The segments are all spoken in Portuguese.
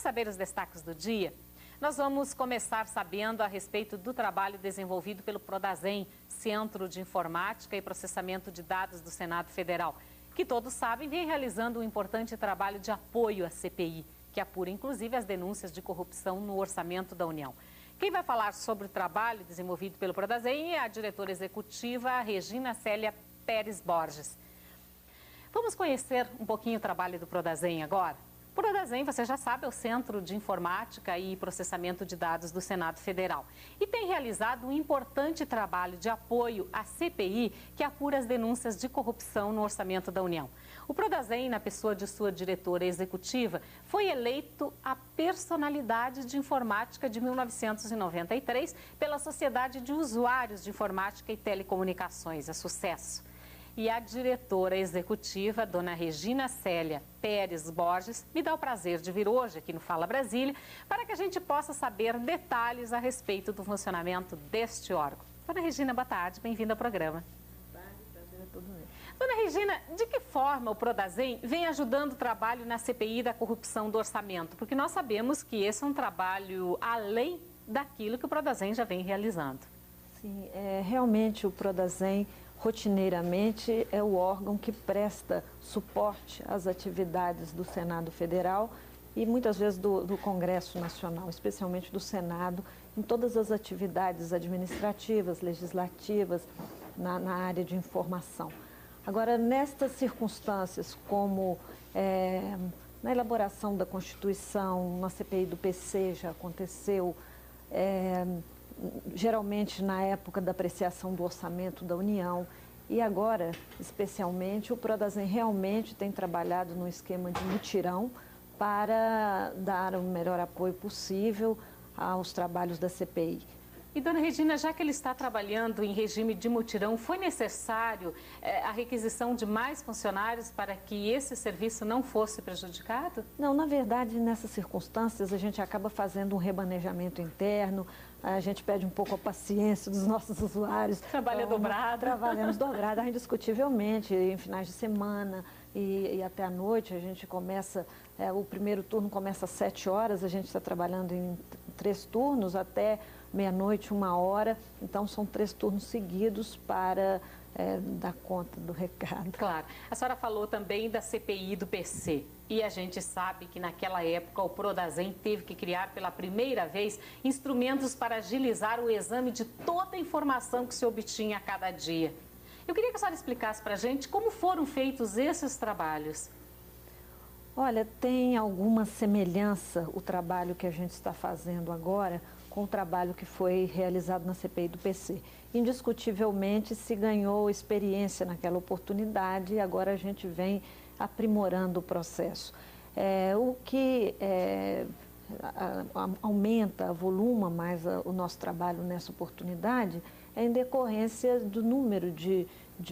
Vamos saber os destaques do dia? Nós vamos começar sabendo a respeito do trabalho desenvolvido pelo Prodazem, Centro de Informática e Processamento de Dados do Senado Federal, que todos sabem vem realizando um importante trabalho de apoio à CPI, que apura inclusive as denúncias de corrupção no orçamento da União. Quem vai falar sobre o trabalho desenvolvido pelo Prodazem é a diretora executiva Regina Célia Pérez Borges. Vamos conhecer um pouquinho o trabalho do Prodazem agora? O Prodazem, você já sabe, é o Centro de Informática e Processamento de Dados do Senado Federal e tem realizado um importante trabalho de apoio à CPI que apura as denúncias de corrupção no orçamento da União. O Prodazem, na pessoa de sua diretora executiva, foi eleito a personalidade de informática de 1993 pela Sociedade de Usuários de Informática e Telecomunicações, a Sucesso. E a diretora executiva, dona Regina Célia Pérez Borges, me dá o prazer de vir hoje aqui no Fala Brasília para que a gente possa saber detalhes a respeito do funcionamento deste órgão. Dona Regina, boa tarde, bem-vinda ao programa. Boa tarde, prazer é todo meu. Dona Regina, de que forma o Prodazem vem ajudando o trabalho na CPI da corrupção do orçamento? Porque nós sabemos que esse é um trabalho além daquilo que o Prodazem já vem realizando. Sim, realmente o Prodazem rotineiramente é o órgão que presta suporte às atividades do Senado Federal e muitas vezes do Congresso Nacional, especialmente do Senado, em todas as atividades administrativas, legislativas, na área de informação. Agora, nestas circunstâncias, como na elaboração da Constituição, na CPI do PC já aconteceu, geralmente na época da apreciação do orçamento da União, e agora, especialmente, o Prodazem realmente tem trabalhado num esquema de mutirão para dar o melhor apoio possível aos trabalhos da CPI. E, dona Regina, já que ele está trabalhando em regime de mutirão, foi necessário a requisição de mais funcionários para que esse serviço não fosse prejudicado? Não, na verdade, nessas circunstâncias, a gente acaba fazendo um remanejamento interno, a gente pede um pouco a paciência dos nossos usuários. Trabalha dobrado. Trabalhamos dobrado, indiscutivelmente, em finais de semana e até à noite. A gente começa, o primeiro turno começa às 7 horas, a gente está trabalhando em 3 turnos até meia-noite, 1h, então são 3 turnos seguidos para dar conta do recado. Claro. A senhora falou também da CPI do PC e a gente sabe que naquela época o Prodazem teve que criar pela primeira vez instrumentos para agilizar o exame de toda a informação que se obtinha a cada dia. Eu queria que a senhora explicasse para a gente como foram feitos esses trabalhos. Olha, tem alguma semelhança o trabalho que a gente está fazendo agora com o trabalho que foi realizado na CPI do PC. Indiscutivelmente se ganhou experiência naquela oportunidade e agora a gente vem aprimorando o processo. O que aumenta, avoluma mais o nosso trabalho nessa oportunidade é em decorrência do número de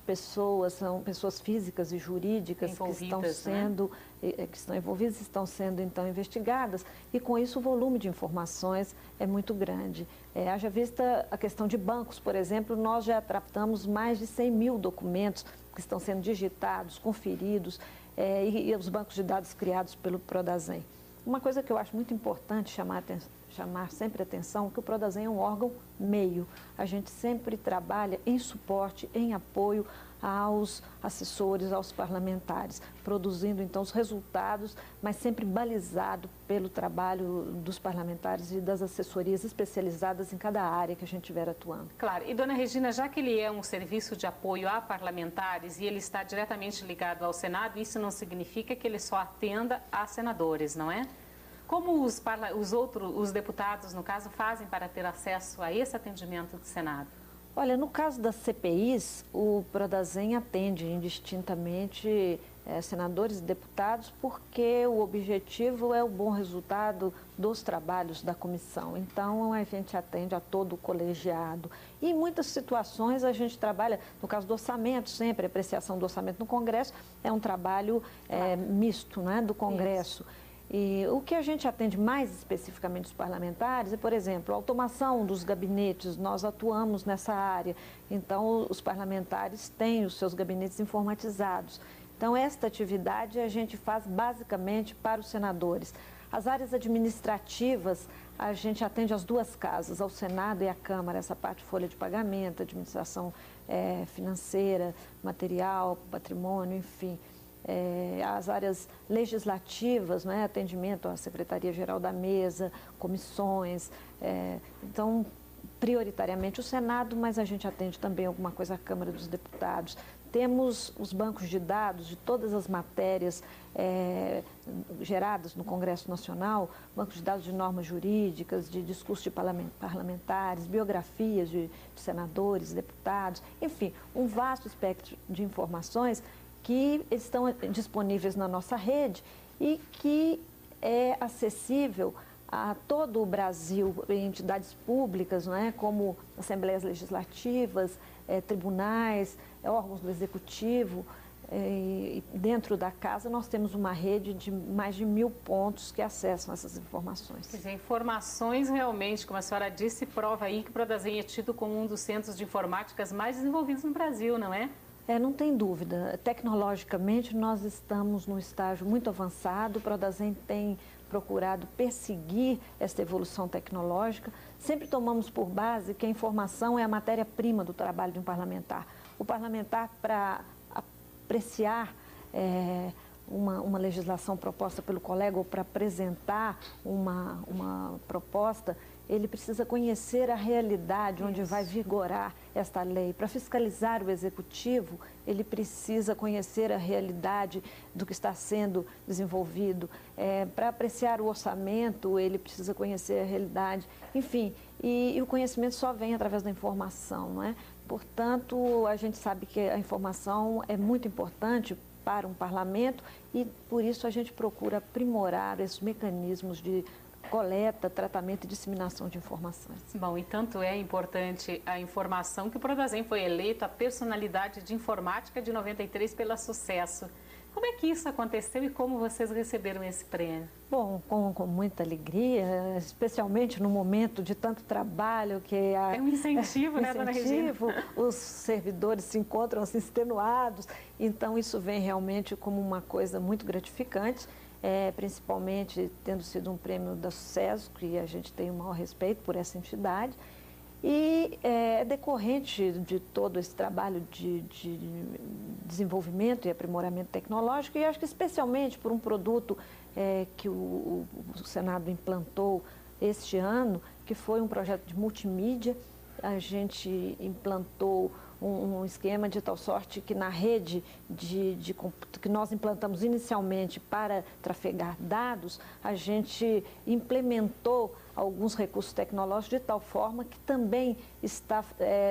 pessoas, são pessoas físicas e jurídicas que estão sendo, que estão envolvidas, estão sendo então investigadas, e com isso o volume de informações é muito grande. Haja vista a questão de bancos, por exemplo, nós já tratamos mais de 100 mil documentos que estão sendo digitados, conferidos, e os bancos de dados criados pelo Prodazem. Uma coisa que eu acho muito importante chamar sempre atenção, que o Prodazem é um órgão meio. A gente sempre trabalha em suporte, em apoio aos assessores, aos parlamentares, produzindo então os resultados, mas sempre balizado pelo trabalho dos parlamentares e das assessorias especializadas em cada área que a gente estiver atuando. Claro. E, dona Regina, já que ele é um serviço de apoio a parlamentares e ele está diretamente ligado ao Senado, isso não significa que ele só atenda a senadores, não é? Como os deputados, no caso, fazem para ter acesso a esse atendimento do Senado? Olha, no caso das CPIs, o Prodazem atende indistintamente senadores e deputados porque o objetivo é o bom resultado dos trabalhos da comissão. Então, a gente atende a todo o colegiado. E em muitas situações a gente trabalha, no caso do orçamento, sempre a apreciação do orçamento no Congresso é um trabalho misto, né, do Congresso. Isso. E o que a gente atende mais especificamente os parlamentares é, por exemplo, a automação dos gabinetes, nós atuamos nessa área, então os parlamentares têm os seus gabinetes informatizados. Então, esta atividade a gente faz basicamente para os senadores. As áreas administrativas, a gente atende as duas casas, ao Senado e à Câmara, essa parte de folha de pagamento, administração financeira, material, patrimônio, enfim. As áreas legislativas, né, atendimento à Secretaria-Geral da Mesa, comissões, então, prioritariamente o Senado, mas a gente atende também alguma coisa à Câmara dos Deputados. Temos os bancos de dados de todas as matérias geradas no Congresso Nacional, bancos de dados de normas jurídicas, de discursos de parlamentares, biografias de senadores, deputados, enfim, um vasto espectro de informações que estão disponíveis na nossa rede e que é acessível a todo o Brasil, em entidades públicas, não é? Como assembleias legislativas, tribunais, órgãos do executivo. E dentro da casa nós temos uma rede de mais de 1.000 pontos que acessam essas informações. Quer dizer, informações realmente, como a senhora disse, prova aí que o Prodazem é tido como um dos centros de informáticas mais desenvolvidos no Brasil, não é? Não tem dúvida. Tecnologicamente, nós estamos num estágio muito avançado. O Prodazem tem procurado perseguir essa evolução tecnológica. Sempre tomamos por base que a informação é a matéria-prima do trabalho de um parlamentar. O parlamentar, para apreciar uma legislação proposta pelo colega ou para apresentar uma proposta, ele precisa conhecer a realidade onde vai vigorar esta lei. Para fiscalizar o executivo, ele precisa conhecer a realidade do que está sendo desenvolvido. Para apreciar o orçamento, ele precisa conhecer a realidade. Enfim, e o conhecimento só vem através da informação, não é? Portanto, a gente sabe que a informação é muito importante para um parlamento e, por isso, a gente procura aprimorar esses mecanismos de coleta, tratamento e disseminação de informações. Bom, e tanto é importante a informação que o Prodazem foi eleito a personalidade de informática de 93 pela Sucesso. Como é que isso aconteceu e como vocês receberam esse prêmio? Bom, com muita alegria, especialmente no momento de tanto trabalho que é um incentivo, né, dona Regina? Os servidores se encontram assim, extenuados, então isso vem realmente como uma coisa muito gratificante. Principalmente tendo sido um prêmio da Sucesso, que a gente tem o maior respeito por essa entidade, e é decorrente de todo esse trabalho de desenvolvimento e aprimoramento tecnológico, e acho que especialmente por um produto que o Senado implantou este ano, que foi um projeto de multimídia. A gente implantou um esquema de tal sorte que na rede que nós implantamos inicialmente para trafegar dados, a gente implementou alguns recursos tecnológicos de tal forma que também está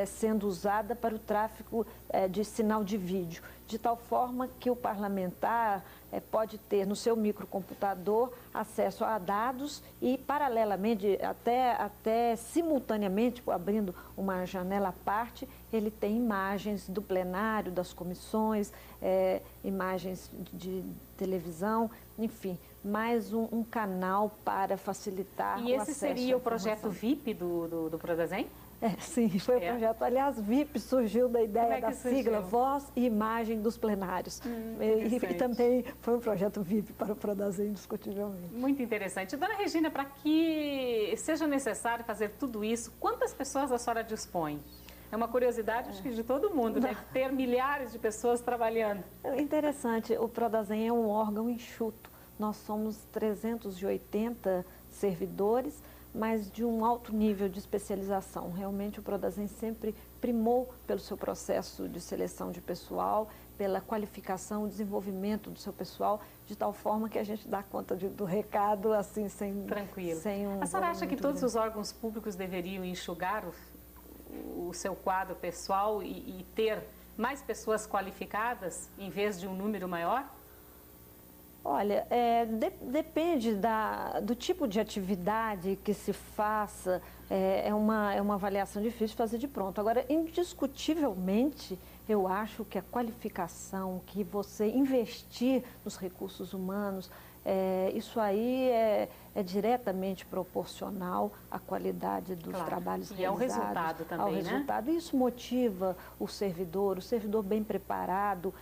sendo usada para o tráfego de sinal de vídeo, de tal forma que o parlamentar pode ter no seu microcomputador acesso a dados e, paralelamente, até simultaneamente, abrindo uma janela à parte, ele tem imagens do plenário, das comissões, imagens de televisão, enfim, mais um canal para facilitar o acesso. E esse seria o projeto VIP do Prodazem? Sim, foi o projeto. Aliás, VIP surgiu da ideia da sigla Voz e Imagem dos Plenários. E também foi um projeto VIP para o Prodazem, indiscutivelmente. Muito interessante. Dona Regina, para que seja necessário fazer tudo isso, quantas pessoas a senhora dispõe? É uma curiosidade, acho que de todo mundo, né? Ter milhares de pessoas trabalhando. Interessante, o Prodazem é um órgão enxuto. Nós somos 380 servidores, mas de um alto nível de especialização. Realmente o Prodazem sempre primou pelo seu processo de seleção de pessoal, pela qualificação e desenvolvimento do seu pessoal, de tal forma que a gente dá conta do recado assim, tranquilo. Sem um a senhora acha que todos os órgãos públicos deveriam enxugar o seu quadro pessoal e ter mais pessoas qualificadas em vez de um número maior? Olha, depende do tipo de atividade que se faça, é uma avaliação difícil de fazer de pronto. Agora, indiscutivelmente, eu acho que a qualificação, que você investir nos recursos humanos, isso aí é diretamente proporcional à qualidade dos trabalhos realizados. E ao resultado também, ao resultado. Isso motiva o servidor bem preparado,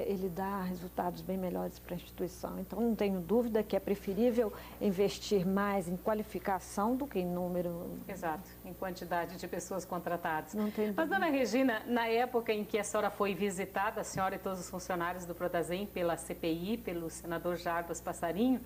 ele dá resultados bem melhores para a instituição. Então, não tenho dúvida que é preferível investir mais em qualificação do que em número. Exato, em quantidade de pessoas contratadas. Não tenho dúvida. Mas, dona Regina, na época em que a senhora foi visitada, a senhora e todos os funcionários do Prodazem, pela CPI, pelo senador Jarbas Passarinho,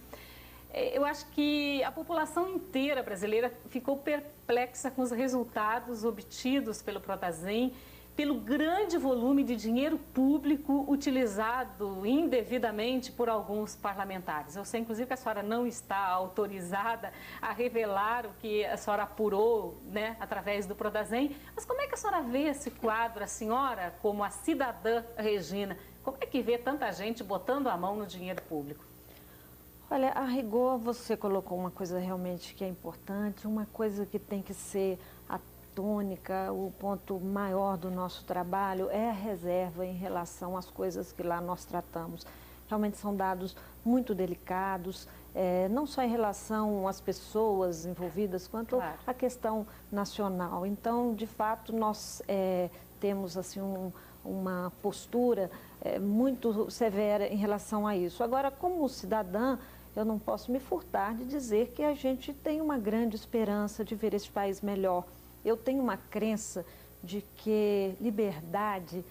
eu acho que a população inteira brasileira ficou perplexa com os resultados obtidos pelo Prodazem, pelo grande volume de dinheiro público utilizado indevidamente por alguns parlamentares. Eu sei, inclusive, que a senhora não está autorizada a revelar o que a senhora apurou, né, através do Prodazem, mas como é que a senhora vê esse quadro, a senhora, como a cidadã Regina, como é que vê tanta gente botando a mão no dinheiro público? Olha, a rigor você colocou uma coisa realmente que é importante, uma coisa que tem que ser a tônica, o ponto maior do nosso trabalho é a reserva em relação às coisas que lá nós tratamos. Realmente são dados muito delicados, não só em relação às pessoas envolvidas, quanto à questão nacional. Então, de fato, nós temos assim, uma postura muito severa em relação a isso. Agora, como cidadã, eu não posso me furtar de dizer que a gente tem uma grande esperança de ver esse país melhor. Eu tenho uma crença de que liberdade,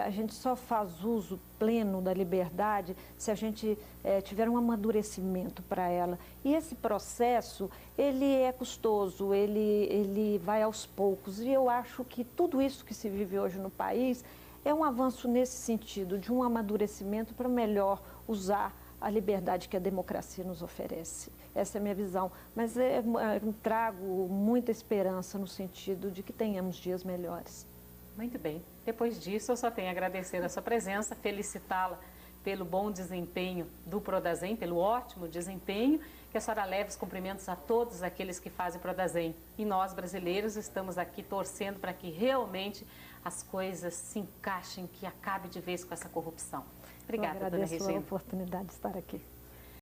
a gente só faz uso pleno da liberdade se a gente tiver um amadurecimento para ela. E esse processo, ele é custoso, ele vai aos poucos. E eu acho que tudo isso que se vive hoje no país é um avanço nesse sentido, de um amadurecimento para melhor usar a liberdade que a democracia nos oferece. Essa é a minha visão, mas eu trago muita esperança no sentido de que tenhamos dias melhores. Muito bem. Depois disso, eu só tenho a agradecer a sua presença, felicitá-la pelo bom desempenho do Prodazem, pelo ótimo desempenho, que a senhora leve os cumprimentos a todos aqueles que fazem Prodazem. E nós, brasileiros, estamos aqui torcendo para que realmente as coisas se encaixem, que acabe de vez com essa corrupção. Obrigada, dona Regina. Eu agradeço a oportunidade de estar aqui.